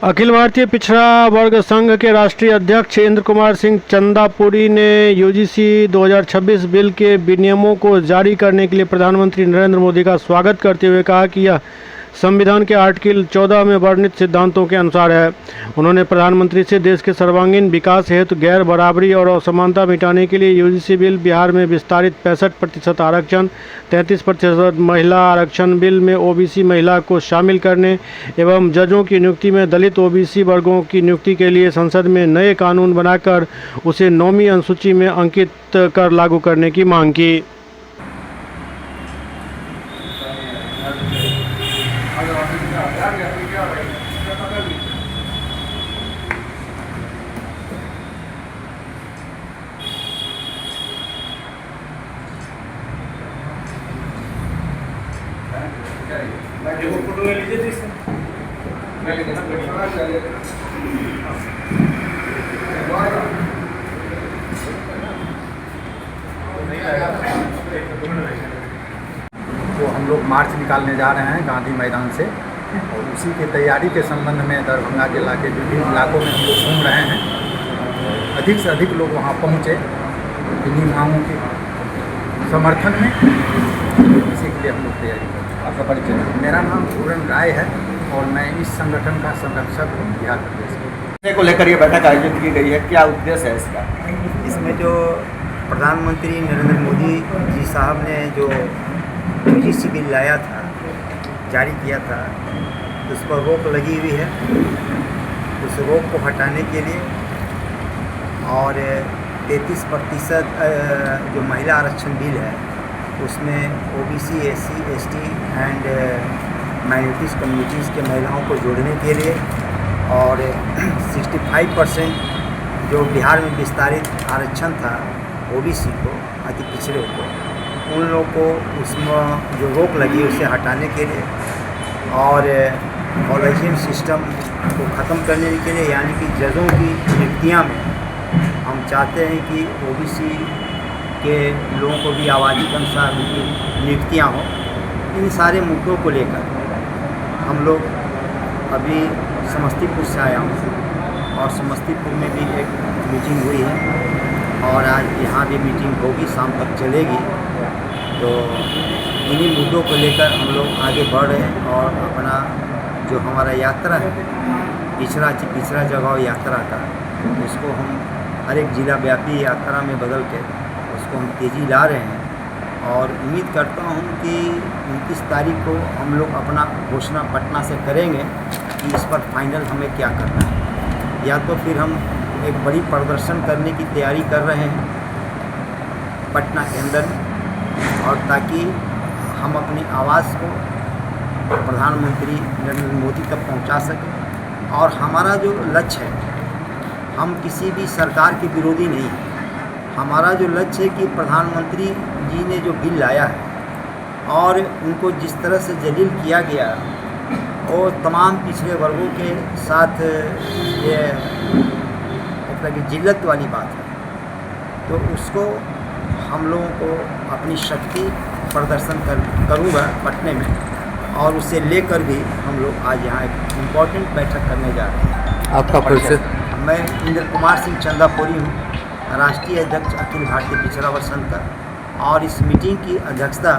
अखिल भारतीय पिछड़ा वर्ग संघ के राष्ट्रीय अध्यक्ष इंद्र कुमार सिंह चंदापुरी ने यूजीसी 2026 बिल के विनियमों को जारी करने के लिए प्रधानमंत्री नरेंद्र मोदी का स्वागत करते हुए कहा कि यह संविधान के आर्टिकल 14 में वर्णित सिद्धांतों के अनुसार है। उन्होंने प्रधानमंत्री से देश के सर्वांगीण विकास हेतु गैर बराबरी और असमानता मिटाने के लिए यूजीसी बिल, बिहार में विस्तारित 65% आरक्षण, 33% महिला आरक्षण, बिल में ओबीसी महिला को शामिल करने एवं जजों की नियुक्ति में दलित ओबीसी वर्गों की नियुक्ति के लिए संसद में नए कानून बनाकर उसे 9वीं अनुसूची में अंकित कर लागू करने की मांग की। फोटो ले लीजिए जिससे तो हम लोग मार्च निकालने जा रहे हैं गांधी मैदान से, और उसी की तैयारी के संबंध में दरभंगा जिला के विभिन्न इलाकों में हम लोग घूम रहे हैं। अधिक से अधिक लोग वहां पहुंचे इन्हीं मांगों के समर्थन में, इसी के लिए हम लोग तैयारी कर रहे हैं। आपका परिचय? मेरा नाम पूरन राय है और मैं इस संगठन का संरक्षक हूँ बिहार प्रदेश को लेकर ये बैठक आयोजित की गई है, क्या उद्देश्य है इसका? इसमें जो प्रधानमंत्री नरेंद्र मोदी जी साहब ने जो यूजीसी बिल लाया था, जारी किया था, उस पर रोक लगी हुई है। उस रोक को हटाने के लिए और 33% जो महिला आरक्षण बिल है उसमें OBC, SC, ST and minorities communities के महिलाओं को जोड़ने के लिए, और 65% जो बिहार में विस्तारित आरक्षण था ओबीसी को, अति पिछड़े को, उन लोगों को उसमें जो रोक लगी उसे हटाने के लिए, और कॉलेजियम सिस्टम को ख़त्म करने के लिए, यानी कि जजों की नियुक्तियाँ में हम चाहते हैं कि ओबीसी के लोगों को भी आबादी के अनुसार उनकी नियुक्तियाँ हों। इन सारे मुद्दों को लेकर हम लोग अभी समस्तीपुर से आया हूँ, और समस्तीपुर में भी एक मीटिंग हुई है और आज यहाँ भी मीटिंग होगी, शाम तक चलेगी। तो इन्हीं मुद्दों को लेकर हम लोग आगे बढ़ रहे हैं, और अपना जो हमारा यात्रा है पिछड़ा जगह यात्रा का, उसको हम हर एक जिला व्यापी यात्रा में बदल के उसको हम तेज़ी ला रहे हैं। और उम्मीद करता हूं कि 29 तारीख को हम लोग अपना घोषणा पटना से करेंगे कि इस पर फाइनल हमें क्या करना है, या तो फिर हम एक बड़ी प्रदर्शन करने की तैयारी कर रहे हैं पटना के अंदर, और ताकि हम अपनी आवाज़ को प्रधानमंत्री नरेंद्र मोदी तक पहुंचा सकें। और हमारा जो लक्ष्य है, हम किसी भी सरकार के विरोधी नहीं हैं। हमारा जो लक्ष्य है कि प्रधानमंत्री जी ने जो बिल लाया है और उनको जिस तरह से जलील किया गया, और तमाम पिछड़े वर्गों के साथ ये मतलब कि जिल्लत वाली बात है, तो उसको हम लोगों को अपनी शक्ति प्रदर्शन करूँगा पटने में, और उसे लेकर भी हम लोग आज यहाँ एक इम्पॉर्टेंट बैठक करने जा रहे हैं। आपका परिचय? मैं इंद्र कुमार सिंह चंदापुरी हूँ, राष्ट्रीय अध्यक्ष अखिल भारतीय पिछड़ा वर्ग संघ का, और इस मीटिंग की अध्यक्षता